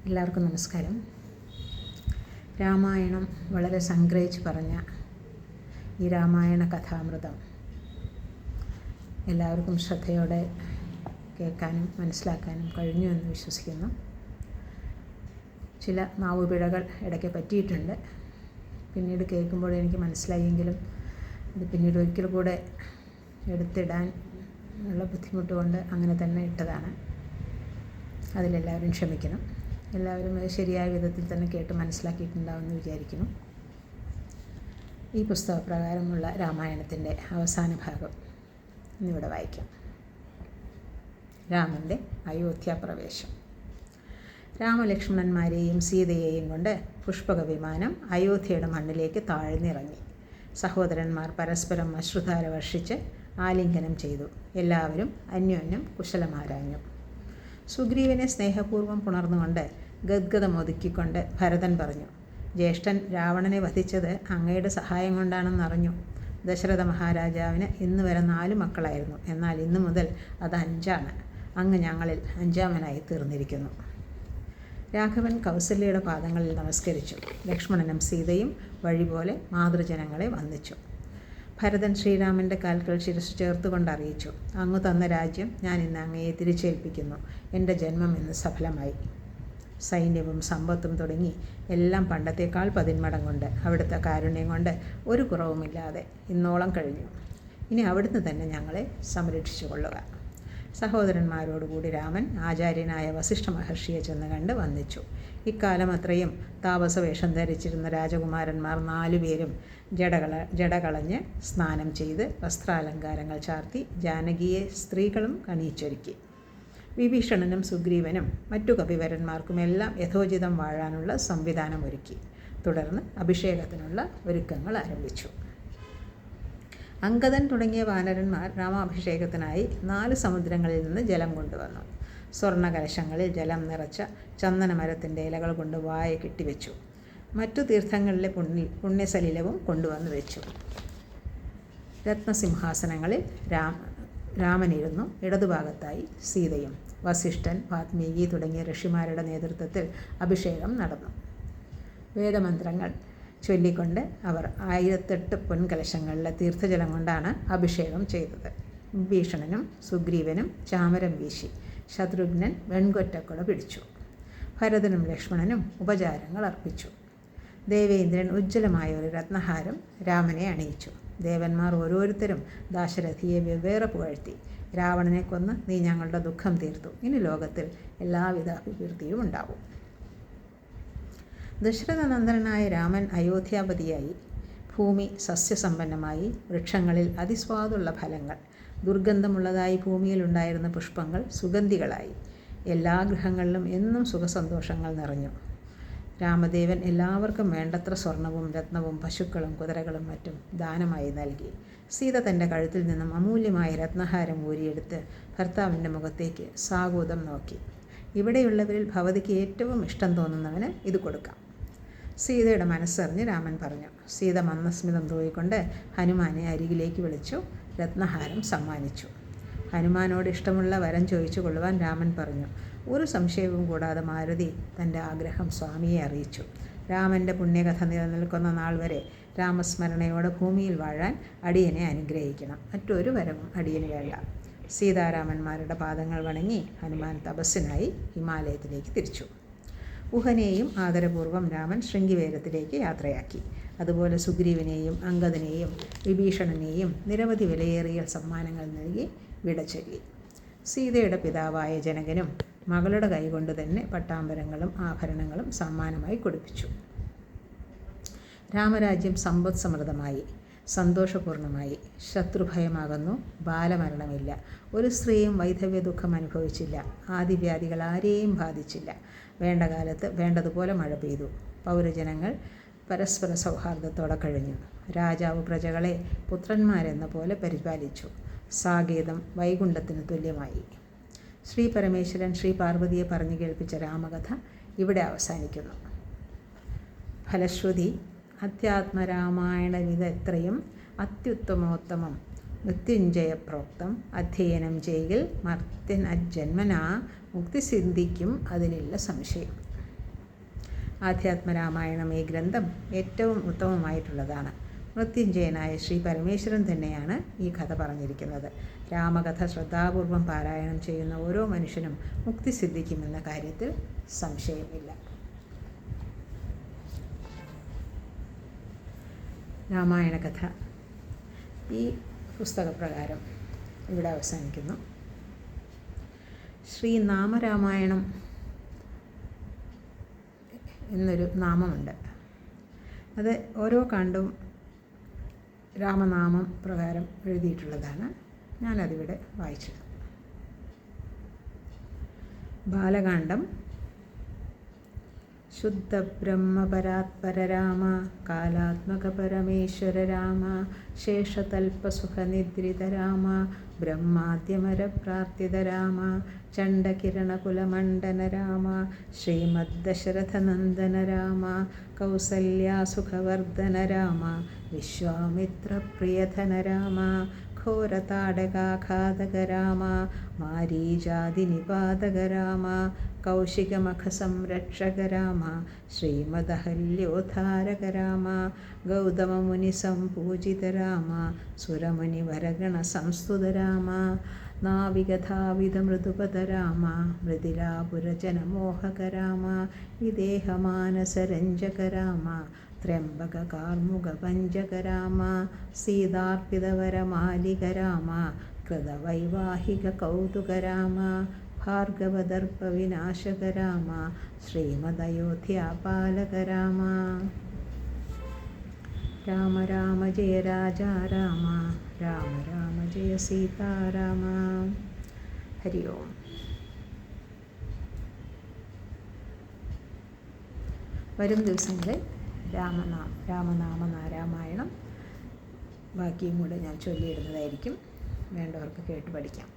എല്ലാവർക്കും നമസ്കാരം. രാമായണം വളരെ സംഗ്രഹിച്ച് പറഞ്ഞ ഈ രാമായണ കഥാമൃതം എല്ലാവർക്കും ശ്രദ്ധയോടെ കേൾക്കാനും മനസ്സിലാക്കാനും കഴിഞ്ഞു എന്ന് വിശ്വസിക്കുന്നു. ചില നാവുപിഴകൾ ഇടയ്ക്ക് പറ്റിയിട്ടുണ്ട്. പിന്നീട് കേൾക്കുമ്പോൾ എനിക്ക് മനസ്സിലായെങ്കിലും ഇത് പിന്നീട് ഒരിക്കൽ കൂടെ എടുത്തിടാൻ ഉള്ള ബുദ്ധിമുട്ട് കൊണ്ട് അങ്ങനെ തന്നെ ഇട്ടതാണ്. അതിലെല്ലാവരും ക്ഷമിക്കണം. എല്ലാവരും അത് ശരിയായ വിധത്തിൽ തന്നെ കേട്ട് മനസ്സിലാക്കിയിട്ടുണ്ടാവുമെന്ന് വിചാരിക്കുന്നു. ഈ പുസ്തകപ്രകാരമുള്ള രാമായണത്തിൻ്റെ അവസാന ഭാഗം ഇന്നിവിടെ വായിക്കാം. രാമൻ്റെ അയോധ്യാപ്രവേശം. രാമലക്ഷ്മണന്മാരെയും സീതയെയും കൊണ്ട് പുഷ്പക വിമാനം അയോധ്യയുടെ മണ്ണിലേക്ക് താഴ്ന്നിറങ്ങി. സഹോദരന്മാർ പരസ്പരം അശ്രുധാര വർഷിച്ച് ആലിംഗനം ചെയ്തു. എല്ലാവരും അന്യോന്യം കുശലമാരാഞ്ഞു. സുഗ്രീവനെ സ്നേഹപൂർവ്വം പുണർന്നുകൊണ്ട് ഗദ്ഗതമൊതുക്കിക്കൊണ്ട് ഭരതൻ പറഞ്ഞു, ജ്യേഷ്ഠൻ രാവണനെ വധിച്ചത് അങ്ങയുടെ സഹായം കൊണ്ടാണെന്നറിഞ്ഞു. ദശരഥ മഹാരാജാവിന് ഇന്ന് വരെ 4 മക്കളായിരുന്നു. എന്നാൽ ഇന്നു മുതൽ അത് 5ആണ്. അങ്ങ് ഞങ്ങളിൽ 5ാമനായി തീർന്നിരിക്കുന്നു. രാഘവൻ കൗസല്യയുടെ പാദങ്ങളിൽ നമസ്കരിച്ചു. ലക്ഷ്മണനും സീതയും വഴിപോലെ മാതൃജനങ്ങളെ വന്ദിച്ചു. ഭരതൻ ശ്രീരാമൻ്റെ കാൽക്കൽ ശിരസ് ചേർത്തുകൊണ്ട് അറിയിച്ചു, അങ്ങ് തന്ന രാജ്യം ഞാൻ ഇന്ന് അങ്ങയെ തിരിച്ചേൽപ്പിക്കുന്നു. എൻ്റെ ജന്മം ഇന്ന് സഫലമായി. സൈന്യവും സമ്പത്തും തുടങ്ങി എല്ലാം പണ്ടത്തേക്കാൾ 10 മടങ്ങുണ്ട്. അവിടുത്തെ കാരുണ്യം കൊണ്ട് ഒരു കുറവുമില്ലാതെ ഇന്നോളം കഴിഞ്ഞു. ഇനി അവിടുന്ന് തന്നെ ഞങ്ങളെ സംരക്ഷിച്ചു കൊള്ളുക. സഹോദരന്മാരോടുകൂടി രാമൻ ആചാര്യനായ വസിഷ്ഠ മഹർഷിയെ ചെന്ന് കണ്ട് വന്ദിച്ചു. ഇക്കാലം അത്രയും താപസവേഷം ധരിച്ചിരുന്ന രാജകുമാരന്മാർ 4 പേരും ജടകളഞ്ഞ് സ്നാനം ചെയ്ത് വസ്ത്രാലങ്കാരങ്ങൾ ചാർത്തി ജാനകിയെ സ്ത്രീകളും കണിയിച്ചൊരുക്കി. വിഭീഷണനും സുഗ്രീവനും മറ്റു കപിവരന്മാർക്കുമെല്ലാം യഥോചിതം വാഴാനുള്ള സംവിധാനമൊരുക്കി. തുടർന്ന് അഭിഷേകത്തിനുള്ള ഒരുക്കങ്ങൾ ആരംഭിച്ചു. അങ്കദൻ തുടങ്ങിയ വാനരന്മാർ രാമാഭിഷേകത്തിനായി 4 സമുദ്രങ്ങളിൽ നിന്ന് ജലം കൊണ്ടുവന്നു. സ്വർണ്ണകലശങ്ങളിൽ ജലം നിറച്ച ചന്ദനമരത്തിൻ്റെ ഇലകൾ കൊണ്ട് വായ കെട്ടിവെച്ചു. മറ്റു തീർത്ഥങ്ങളിലെ പുണ്യസലിലവും കൊണ്ടുവന്ന് വെച്ചു. രത്നസിംഹാസനങ്ങളിൽ രാമനിരുന്നു. ഇടതുഭാഗത്തായി സീതയും. വസിഷ്ഠൻ, വാത്മീകി തുടങ്ങിയ ഋഷിമാരുടെ നേതൃത്വത്തിൽ അഭിഷേകം നടന്നു. വേദമന്ത്രങ്ങൾ ചൊല്ലിക്കൊണ്ട് അവർ 1008 പൊൻകലശങ്ങളിലെ തീർത്ഥജലം കൊണ്ടാണ് അഭിഷേകം ചെയ്തത്. വിഭീഷണനും സുഗ്രീവനും ചാമരം വീശി. ശത്രുഘ്നൻ വെൺകൊറ്റക്കുട പിടിച്ചു. ഭരതനും ലക്ഷ്മണനും ഉപചാരങ്ങൾ അർപ്പിച്ചു. ദേവേന്ദ്രൻ ഉജ്ജ്വലമായ ഒരു രത്നഹാരം രാമനെ അണിയിച്ചു. ദേവന്മാർ ഓരോരുത്തരും ദാശരഥിയെ വെവ്വേറെ പുകഴ്ത്തി. രാവണനെ കൊന്ന് നീ ഞങ്ങളുടെ ദുഃഖം തീർത്തു. ഇനി ലോകത്തിൽ എല്ലാവിധ അഭിവൃദ്ധിയും ഉണ്ടാവും. ദശരഥനന്ദനായ രാമൻ അയോധ്യാപതിയായി. ഭൂമി സസ്യസമ്പന്നമായി. വൃക്ഷങ്ങളിൽ അതിസ്വാദുള്ള ഫലങ്ങൾ, ദുർഗന്ധമുള്ളതായി ഭൂമിയിലുണ്ടായിരുന്ന പുഷ്പങ്ങൾ സുഗന്ധികളായി. എല്ലാ ഗൃഹങ്ങളിലും എന്നും സുഖസന്തോഷങ്ങൾ നിറഞ്ഞു. രാമദേവൻ എല്ലാവർക്കും വേണ്ടത്ര സ്വർണവും രത്നവും പശുക്കളും കുതിരകളും മറ്റും ദാനമായി നൽകി. സീത തൻ്റെ കഴുത്തിൽ നിന്നും അമൂല്യമായ രത്നഹാരം ഊരിയെടുത്ത് ഭർത്താവിൻ്റെ മുഖത്തേക്ക് സാഗൂതം നോക്കി. ഇവിടെയുള്ളവരിൽ ഭവതിക്ക് ഏറ്റവും ഇഷ്ടം തോന്നുന്നവന് ഇത് കൊടുക്കാം. സീതയുടെ മനസ്സറിഞ്ഞ് രാമൻ പറഞ്ഞു. സീത മന്ദസ്മിതം തൂയിക്കൊണ്ട് ഹനുമാനെ അരികിലേക്ക് വിളിച്ചു. രത്നഹാരം സമ്മാനിച്ചു. ഹനുമാനോട് ഇഷ്ടമുള്ള വരം ചോദിച്ചു കൊള്ളുവാൻ രാമൻ പറഞ്ഞു. ഒരു സംശയവും കൂടാതെ മാരുതി തൻ്റെ ആഗ്രഹം സ്വാമിയെ അറിയിച്ചു. രാമൻ്റെ പുണ്യകഥ നിലനിൽക്കുന്ന നാൾ വരെ രാമസ്മരണയോടെ ഭൂമിയിൽ വാഴാൻ അടിയനെ അനുഗ്രഹിക്കണം. മറ്റൊരു വരവും അടിയന് വേണ്ട. സീതാരാമന്മാരുടെ പാദങ്ങൾ വണങ്ങി ഹനുമാൻ തപസ്സിനായി ഹിമാലയത്തിലേക്ക് തിരിച്ചു. ഉഹനെയും ആദരപൂർവ്വം രാമൻ ശൃംഗിവേരത്തിലേക്ക് യാത്രയാക്കി. അതുപോലെ സുഗ്രീവനെയും അങ്കദനെയും വിഭീഷണനെയും നിരവധി വിലയേറിയ സമ്മാനങ്ങൾ നൽകി വിട ചൊല്ലി. സീതയുടെ പിതാവായ ജനകനും മകളുടെ കൈകൊണ്ട് തന്നെ പട്ടാമ്പരങ്ങളും ആഭരണങ്ങളും സമ്മാനമായി കൊടുപ്പിച്ചു. രാമരാജ്യം സമ്പദ് സമൃദ്ധമായി, സന്തോഷപൂർണമായി. ശത്രുഭയമാകുന്നു. ബാലമരണമില്ല. ഒരു സ്ത്രീയും വൈധവ്യ ദുഃഖം അനുഭവിച്ചില്ല. ആദിവ്യാധികൾ ആരെയും ബാധിച്ചില്ല. വേണ്ട കാലത്ത് വേണ്ടതുപോലെ മഴ പെയ്തു. പൗരജനങ്ങൾ പരസ്പര സൗഹാർദ്ദത്തോടെ കഴിഞ്ഞു. രാജാവ് പ്രജകളെ പുത്രന്മാരെന്ന പോലെ പരിപാലിച്ചു. സാകേതം വൈകുണ്ഠത്തിന് തുല്യമായി. ശ്രീ പരമേശ്വരൻ ശ്രീ പാർവതിയെ പറഞ്ഞു കേൾപ്പിച്ച രാമകഥ ഇവിടെ അവസാനിക്കുന്നു. ഫലശ്രുതി അധ്യാത്മരാമായണമിതെത്രയും അത്യുത്തമോത്തമം മൃത്യുഞ്ജയപ്രോക്തം അധ്യയനം ചെയ്യിൽ മർത്യൻ അജന്മനാ മുക്തി സിദ്ധിക്കും അതിലില്ല സംശയം. ആധ്യാത്മരാമായണം ഈ ഗ്രന്ഥം ഏറ്റവും ഉത്തമമായിട്ടുള്ളതാണ്. മൃത്യുഞ്ജയനായ ശ്രീ പരമേശ്വരൻ തന്നെയാണ് ഈ കഥ പറഞ്ഞിരിക്കുന്നത്. രാമകഥ ശ്രദ്ധാപൂർവം പാരായണം ചെയ്യുന്ന ഓരോ മനുഷ്യനും മുക്തി സിദ്ധിക്കുമെന്ന കാര്യത്തിൽ സംശയമില്ല. രാമായണ കഥ ഈ പുസ്തകപ്രകാരം ഇവിടെ അവസാനിക്കുന്നു. ശ്രീ നാമരാമായണം എന്നൊരു നാമമുണ്ട്. അത് ഓരോ കാണ്ടും രാമനാമം പ്രകാരം എഴുതിയിട്ടുള്ളതാണ്. ഞാനതിവിടെ വായിച്ചത്. ബാലകാണ്ഡം ശുദ്ധ ബ്രഹ്മപരാത്പര രാമ കാലാത്മക പരമേശ്വര രാമ ശേഷതൽപസുഖനിദ്രിത രാമ ബ്രഹ്മാദ്യമര പ്രാർത്ഥിത രാമ ചണ്ഡകിരണകുലമണ്ഡന രാമ ശ്രീമദ്ദശരഥനന്ദന രാമ കൗസല്യാസുഖവർദ്ധന രാമ വിശ്വാമിത്രപ്രിയധന രാമ ഘോരതാടകാഘാതക രാമ മാരീചാദിനിപാതക രാമ കൗശികമഖസംരക്ഷക രാമ ശ്രീമദഹല്യോദ്ധാരക രാമ ഗൗതമമുനിസംപൂജിത രാമ സുരമുനിവരഗണ സംസ്തുത രാമ നാവികധാവിതമൃദുപദ രാമ മൃദിലാപുരജനമോഹക രാമ വിദേഹമാനസരഞ്ജക രാമ ത്രയംബകാർമുകപഞ്ചക രാമ സീതാർപ്പിതവരമാലിക രാമ കൃതവൈവാഹിക കൗതുക രാമ ഭാർഗവദർപ്പവിനാശക രാമ ശ്രീമദയോധ്യാപാലക രാമ. രാമ രാമ ജയ രാജ രാമ രാമ രാമ ജയ സീതാരാമ. ഹരി ഓം. വരും ദിവസങ്ങളിൽ രാമനാമ രാമായണം ബാക്കിയും കൂടെ ഞാൻ ചൊല്ലിയിടുന്നതായിരിക്കും. വേണ്ടവർക്ക് കേട്ട് പഠിക്കാം.